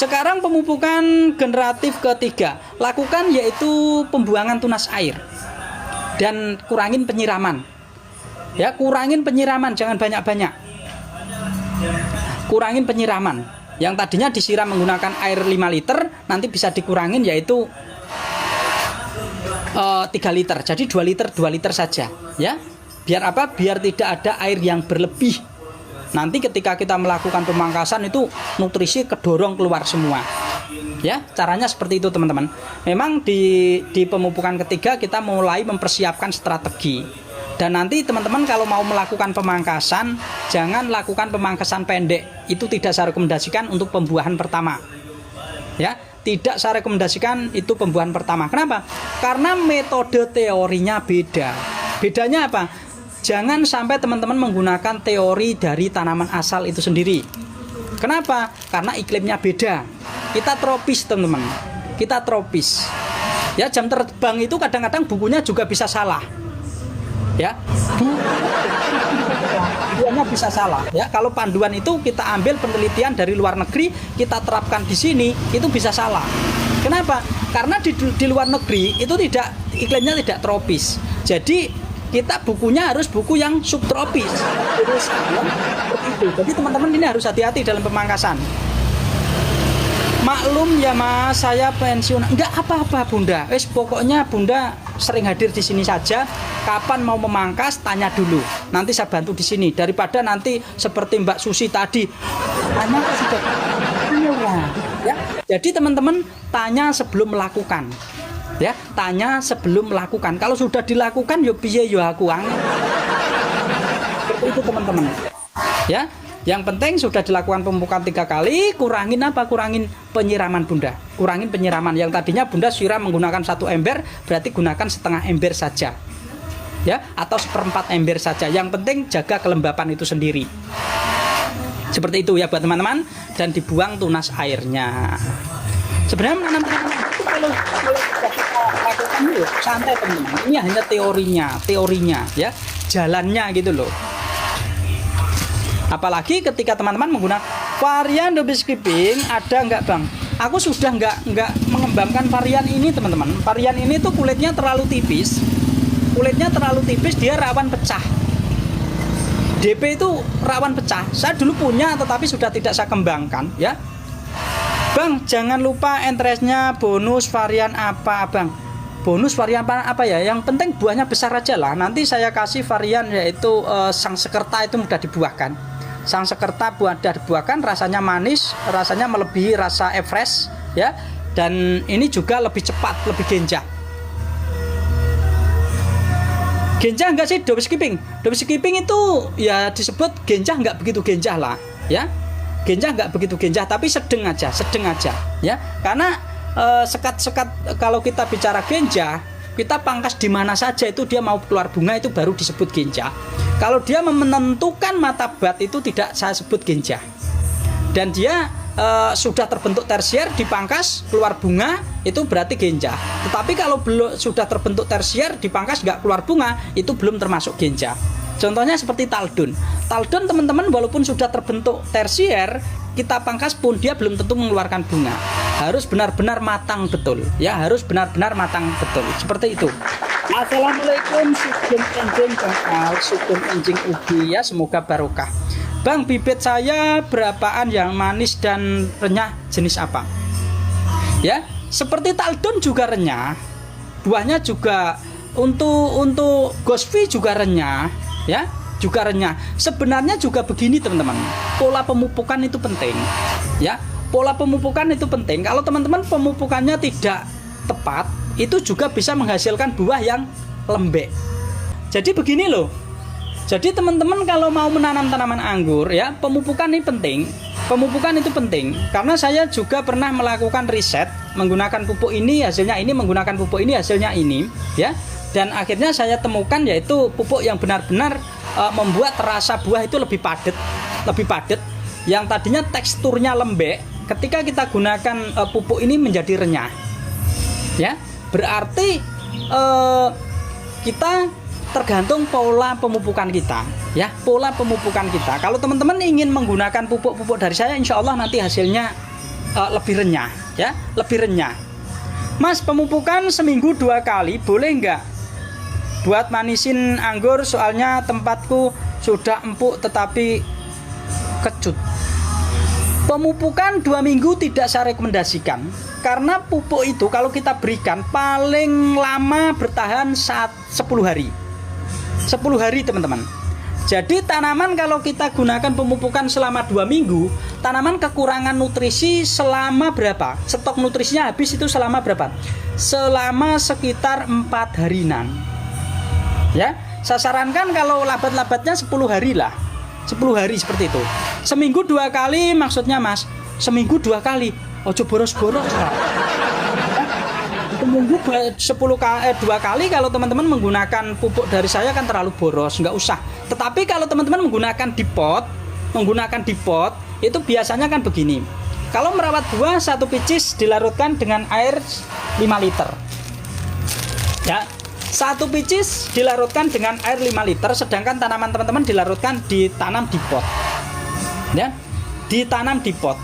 Sekarang pemupukan generatif ketiga, lakukan yaitu pembuangan tunas air dan kurangin penyiraman. Ya, kurangin penyiraman, jangan banyak-banyak. Kurangin penyiraman. Yang tadinya disiram menggunakan air 5 liter, nanti bisa dikurangin yaitu 3 liter. Jadi 2 liter saja, ya. Biar apa? Biar tidak ada air yang berlebih. Nanti ketika kita melakukan pemangkasan itu nutrisi kedorong keluar semua. Ya, caranya seperti itu teman-teman. Memang di pemupukan ketiga kita mulai mempersiapkan strategi. Dan nanti teman-teman kalau mau melakukan pemangkasan, jangan lakukan pemangkasan pendek. Itu tidak saya rekomendasikan untuk pembuahan pertama. Ya, tidak saya rekomendasikan itu pembuahan pertama. Kenapa? Karena metode teorinya beda. Bedanya apa? Jangan sampai teman-teman menggunakan teori dari tanaman asal itu sendiri. Kenapa? Karena iklimnya beda. Kita tropis teman-teman. Kita tropis. Ya, jam terbang itu kadang-kadang bukunya juga bisa salah. Ya, panduannya bisa salah. Ya, kalau panduan itu kita ambil penelitian dari luar negeri, kita terapkan di sini, itu bisa salah. Kenapa? Karena di luar negeri itu iklimnya tidak tropis. Jadi kita bukunya harus buku yang subtropis. Jadi teman-teman ini harus hati-hati dalam pemangkasan. Maklum ya Mas, saya pensiun. Enggak apa-apa Bunda. Pokoknya Bunda sering hadir di sini saja. Kapan mau memangkas tanya dulu. Nanti saya bantu di sini. Daripada nanti seperti Mbak Susi tadi. Tanya kok sudah. Ya. Jadi teman-teman tanya sebelum melakukan. Ya, tanya sebelum melakukan. Kalau sudah dilakukan yo piye yo aku seperti itu teman-teman. Ya, yang penting sudah dilakukan pemupukan 3 kali, kurangin apa? Kurangin penyiraman Bunda. Kurangin penyiraman. Yang tadinya Bunda siram menggunakan 1 ember, berarti gunakan setengah ember saja. Ya, atau 1/4 ember saja. Yang penting jaga kelembapan itu sendiri. Seperti itu ya buat teman-teman, dan dibuang tunas airnya. Sebenarnya menanam tanaman itu kalau lakukan dulu santai teman-teman. Ini hanya teorinya ya, jalannya gitu loh. Apalagi ketika teman-teman menggunakan varian double skipping, ada nggak Bang? Aku sudah nggak mengembangkan varian ini teman-teman. Varian ini tuh kulitnya terlalu tipis, dia rawan pecah. DP itu rawan pecah. Saya dulu punya tetapi sudah tidak saya kembangkan ya. Bang, jangan lupa interestnya bonus varian apa Bang? Bonus varian apa ya? Yang penting buahnya besar aja lah. Nanti saya kasih varian yaitu sang sekerta, itu mudah dibuahkan. Sang sekerta mudah dibuahkan, rasanya manis, rasanya melebihi rasa Everest ya. Dan ini juga lebih cepat, lebih genjah. Genjah enggak sih double skipping? Double skipping itu ya disebut genjah, enggak begitu genjah lah ya. Genjah nggak begitu genjah, tapi sedang aja ya. Karena sekat-sekat kalau kita bicara genjah, kita pangkas di mana saja itu dia mau keluar bunga itu baru disebut genjah. Kalau dia menentukan mata bat itu tidak saya sebut genjah. Dan dia sudah terbentuk tersier, dipangkas keluar bunga itu berarti genjah. Tetapi kalau belum sudah terbentuk tersier, dipangkas nggak keluar bunga itu belum termasuk genjah. Contohnya seperti taldon. Taldon teman-teman walaupun sudah terbentuk tersier, kita pangkas pun dia belum tentu mengeluarkan bunga. Harus benar-benar matang betul. Ya, harus benar-benar matang betul. Seperti itu. Assalamualaikum Sugeng Enjing Bang, Sugeng Enjing Ubi ya, semoga barokah. Bang, bibit saya berapaan yang manis dan renyah jenis apa? Ya, seperti taldon juga renyah. Buahnya juga untuk gosvi juga renyah. Ya, juga renyah. Sebenarnya juga begini teman-teman, pola pemupukan itu penting ya. Pola pemupukan itu penting. Kalau teman-teman pemupukannya tidak tepat, itu juga bisa menghasilkan buah yang lembek. Jadi begini loh. Jadi teman-teman kalau mau menanam tanaman anggur ya, pemupukan ini penting. Pemupukan itu penting karena saya juga pernah melakukan riset menggunakan pupuk ini hasilnya ini, menggunakan pupuk ini hasilnya ini ya. Dan akhirnya saya temukan yaitu pupuk yang benar-benar membuat rasa buah itu lebih padat. Yang tadinya teksturnya lembek, ketika kita gunakan pupuk ini menjadi renyah. Ya, berarti kita tergantung pola pemupukan kita. Ya, pola pemupukan kita. Kalau teman-teman ingin menggunakan pupuk-pupuk dari saya, insya Allah nanti hasilnya lebih renyah, ya, lebih renyah. Mas, pemupukan seminggu 2 kali boleh nggak? Buat manisin anggur, soalnya tempatku sudah empuk tetapi kecut. Pemupukan 2 minggu tidak saya rekomendasikan, karena pupuk itu kalau kita berikan paling lama bertahan 10 hari. 10 hari teman-teman. Jadi tanaman kalau kita gunakan pemupukan selama 2 minggu, tanaman kekurangan nutrisi selama berapa? Stok nutrisinya habis itu selama berapa? Selama sekitar 4 harian. Ya, saya sarankan kalau labat-labatnya 10 hari lah. 10 hari seperti itu. Seminggu 2 kali maksudnya Mas. Seminggu 2 kali. Ojo boros-boros lah. Seminggu 2 kali kalau teman-teman menggunakan pupuk dari saya kan terlalu boros, nggak usah. Tetapi kalau teman-teman menggunakan di pot itu biasanya kan begini. Kalau merawat buah, 1 picis dilarutkan dengan air 5 liter. Ya. 1 picis dilarutkan dengan air 5 liter, sedangkan tanaman teman-teman ditanam di pot. Ya, ditanam di pot.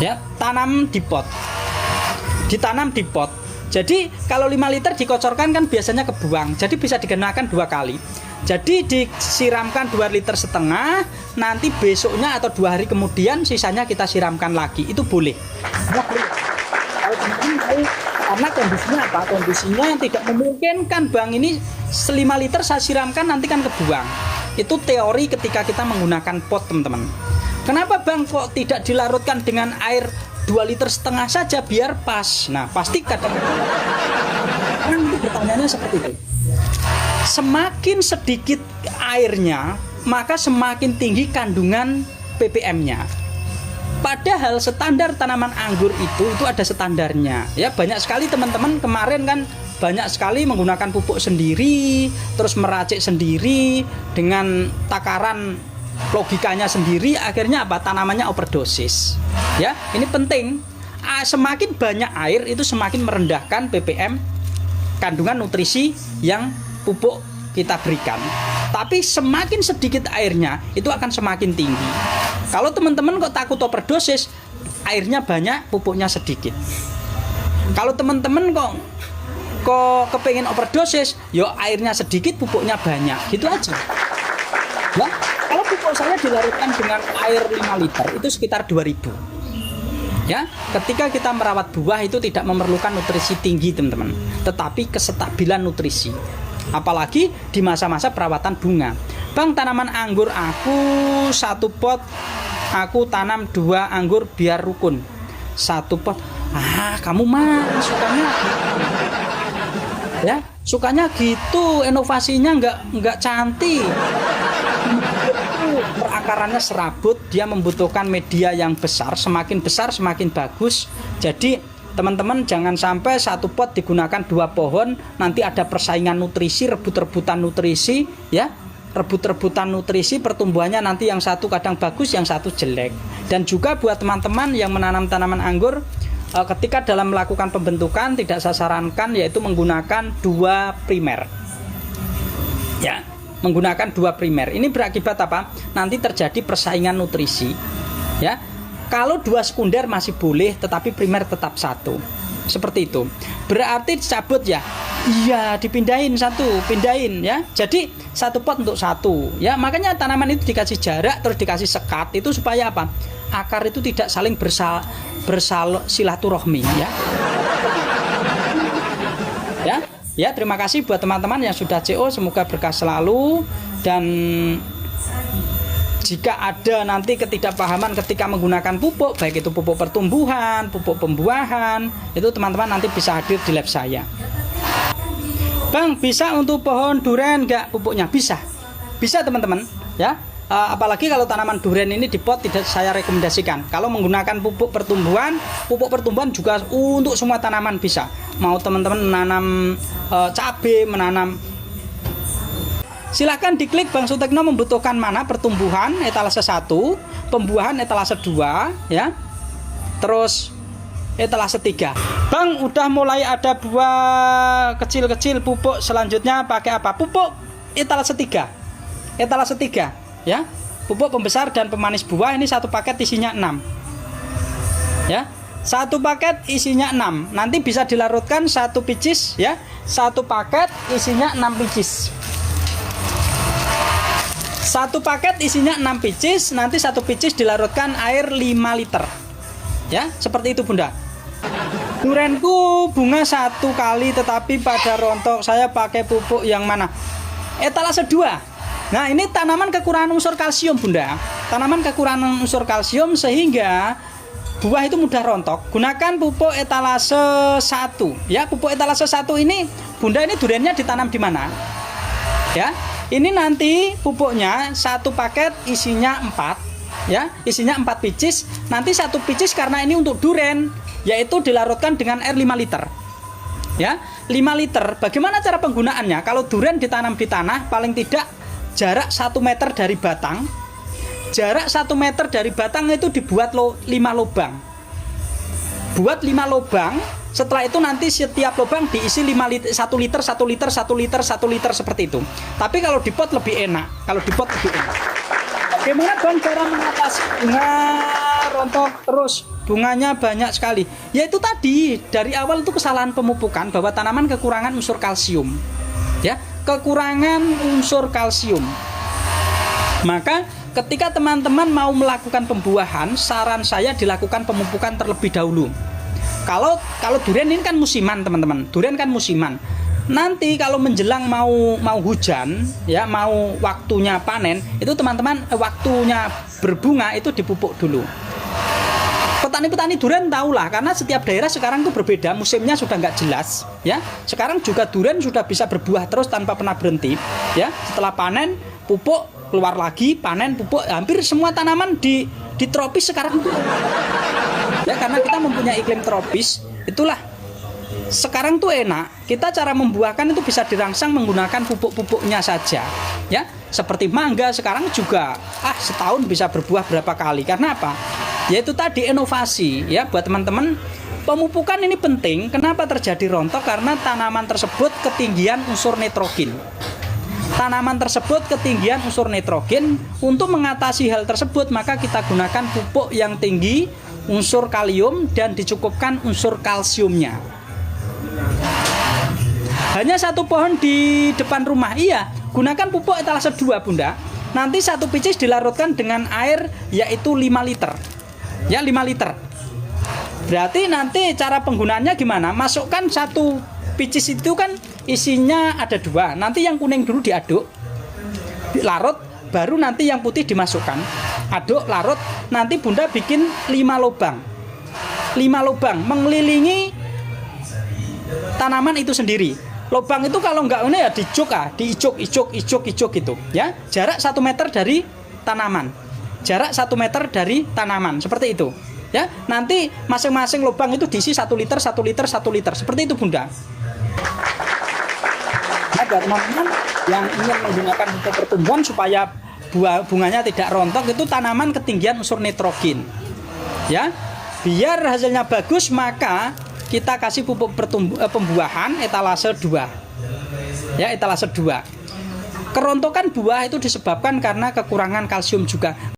Ya, tanam di pot. Ditanam di pot. Jadi kalau 5 liter dikocorkan kan biasanya kebuang. Jadi bisa digunakan 2 kali. Jadi disiramkan 2,5 liter, nanti besoknya atau 2 hari kemudian sisanya kita siramkan lagi. Itu boleh. Nah, kalau teman-teman tahu, karena kondisinya apa? Kondisinya tidak memungkinkan Bang ini 5 liter saya siramkan nanti kan kebuang. Itu teori ketika kita menggunakan pot teman-teman. Kenapa Bang kok tidak dilarutkan dengan air 2,5 liter saja biar pas? Nah pasti kadang-kadang itu pertanyaannya seperti itu. Semakin sedikit airnya maka semakin tinggi kandungan ppm-nya. Padahal standar tanaman anggur itu ada standarnya. Ya, banyak sekali teman-teman kemarin kan banyak sekali menggunakan pupuk sendiri, terus meracik sendiri dengan takaran logikanya sendiri, akhirnya apa? Tanamannya overdosis. Ya, ini penting. Semakin banyak air itu semakin merendahkan ppm kandungan nutrisi yang pupuk kita berikan. Tapi semakin sedikit airnya itu akan semakin tinggi. Kalau teman-teman kok takut overdosis, airnya banyak, pupuknya sedikit. Kalau teman-teman kok kepengen overdosis, yo airnya sedikit, pupuknya banyak, gitu aja. Ya, kalau pupuk saya dilarutkan dengan air 5 liter itu sekitar 2.000. Ya, ketika kita merawat buah itu tidak memerlukan nutrisi tinggi teman-teman, tetapi kestabilan nutrisi. Apalagi di masa-masa perawatan bunga. Bang, tanaman anggur aku 1 pot, aku tanam 2 anggur biar rukun. 1 pot. Kamu mah sukanya ya, sukanya gitu, inovasinya nggak cantik. Perakarannya serabut, dia membutuhkan media yang besar semakin bagus. Jadi teman-teman jangan sampai 1 pot digunakan 2 pohon, nanti ada persaingan nutrisi, rebut-rebutan nutrisi, ya. Rebut-rebutan nutrisi, pertumbuhannya nanti yang satu kadang bagus, yang satu jelek. Dan juga buat teman-teman yang menanam tanaman anggur, ketika dalam melakukan pembentukan tidak saya sarankan yaitu menggunakan 2 primer. Ya, menggunakan 2 primer. Ini berakibat apa? Nanti terjadi persaingan nutrisi. Ya. Kalau 2 sekunder masih boleh, tetapi primer tetap 1. Seperti itu. Berarti dicabut ya? Iya, pindahin ya. Jadi 1 pot untuk 1. Ya, makanya tanaman itu dikasih jarak, terus dikasih sekat itu supaya apa? Akar itu tidak saling bersilaturahmi ya. Ya, terima kasih buat teman-teman yang sudah CO, semoga berkah selalu. Dan jika ada nanti ketidakpahaman ketika menggunakan pupuk, baik itu pupuk pertumbuhan, pupuk pembuahan, itu teman-teman nanti bisa hadir di lab saya. Bang, bisa untuk pohon durian nggak pupuknya? Bisa teman-teman ya. Apalagi kalau tanaman durian ini di pot tidak saya rekomendasikan. Kalau menggunakan pupuk pertumbuhan juga untuk semua tanaman bisa. Mau teman-teman menanam cabai, menanam, silahkan diklik. Bang Sutekno membutuhkan mana? Pertumbuhan etalase 1, pembuahan etalase 2 ya. Terus etalase 3. Bang, udah mulai ada buah kecil-kecil, pupuk selanjutnya pakai apa? Pupuk etalase 3. Etalase 3 ya. Pupuk pembesar dan pemanis buah ini 1 paket isinya 6. Ya. Satu paket isinya 6. Nanti bisa dilarutkan satu picis ya. Satu paket isinya 6 picis. Satu paket isinya 6 picis, nanti satu picis dilarutkan air 5 liter. Ya, seperti itu Bunda. Durenku bunga 1 kali tetapi pada rontok. Saya pakai pupuk yang mana? Etalase 2. Nah, ini tanaman kekurangan unsur kalsium Bunda. Tanaman kekurangan unsur kalsium sehingga buah itu mudah rontok. Gunakan pupuk etalase 1. Ya, pupuk etalase 1 ini Bunda, ini duriannya ditanam di mana? Ya. Ini nanti pupuknya satu paket isinya 4. Ya, isinya 4 picis. Nanti satu picis karena ini untuk duren, yaitu dilarutkan dengan air 5 liter. Ya, 5 liter. Bagaimana cara penggunaannya? Kalau duren ditanam di tanah, paling tidak jarak 1 meter dari batang. Jarak 1 meter dari batang itu dibuat 5 lubang. Buat 5 lubang. Setelah itu nanti setiap lubang diisi 1 liter, 1 liter, 1 liter, 1 liter seperti itu. Tapi kalau di pot lebih enak. Kalau di pot lebih enak. Bagaimana Bang cara mengatasi bunga rontok terus? Bunganya banyak sekali. Yaitu tadi dari awal itu kesalahan pemupukan bahwa tanaman kekurangan unsur kalsium. Ya, kekurangan unsur kalsium. Maka ketika teman-teman mau melakukan pembuahan, saran saya dilakukan pemupukan terlebih dahulu. Kalau durian ini kan musiman teman-teman, durian kan musiman. Nanti kalau menjelang mau hujan, ya mau waktunya panen, itu teman-teman waktunya berbunga itu dipupuk dulu. Petani-petani durian tahulah, karena setiap daerah sekarang itu berbeda, musimnya sudah nggak jelas. Ya, sekarang juga durian sudah bisa berbuah terus tanpa pernah berhenti. Ya, setelah panen pupuk, keluar lagi, panen, pupuk. Hampir semua tanaman di tropis sekarang itu. Ya, karena kita mempunyai iklim tropis, itulah sekarang tuh enak. Kita cara membuahkan itu bisa dirangsang menggunakan pupuk-pupuknya saja. Ya, seperti mangga sekarang juga setahun bisa berbuah berapa kali. Karena apa? Yaitu tadi inovasi ya buat teman-teman. Pemupukan ini penting. Kenapa terjadi rontok? Karena tanaman tersebut ketinggian unsur nitrogen. Tanaman tersebut ketinggian unsur nitrogen. Untuk mengatasi hal tersebut, maka kita gunakan pupuk yang tinggi unsur kalium dan dicukupkan unsur kalsiumnya. Hanya satu pohon di depan rumah. Iya, gunakan pupuk etalase 2 Bunda. Nanti satu picis dilarutkan dengan air yaitu 5 liter. Ya, 5 liter. Berarti nanti cara penggunaannya gimana? Masukkan satu picis itu kan isinya ada 2. Nanti yang kuning dulu diaduk, larut, baru nanti yang putih dimasukkan. Aduk, larut, nanti Bunda bikin 5 lubang. 5 lubang mengelilingi tanaman itu sendiri. Lubang itu kalau enggak ini ya diicuk gitu ya. Jarak 1 meter dari tanaman. Jarak 1 meter dari tanaman seperti itu. Ya, nanti masing-masing lubang itu diisi 1 liter, 1 liter, 1 liter. Seperti itu Bunda. Nah, buat teman-teman yang ingin menggunakan pupuk pertumbuhan supaya bunganya tidak rontok, itu tanaman ketinggian unsur nitrogen. Ya, biar hasilnya bagus maka kita kasih pupuk pembuahan etalase 2. Ya, etalase 2. Kerontokan buah itu disebabkan karena kekurangan kalsium juga.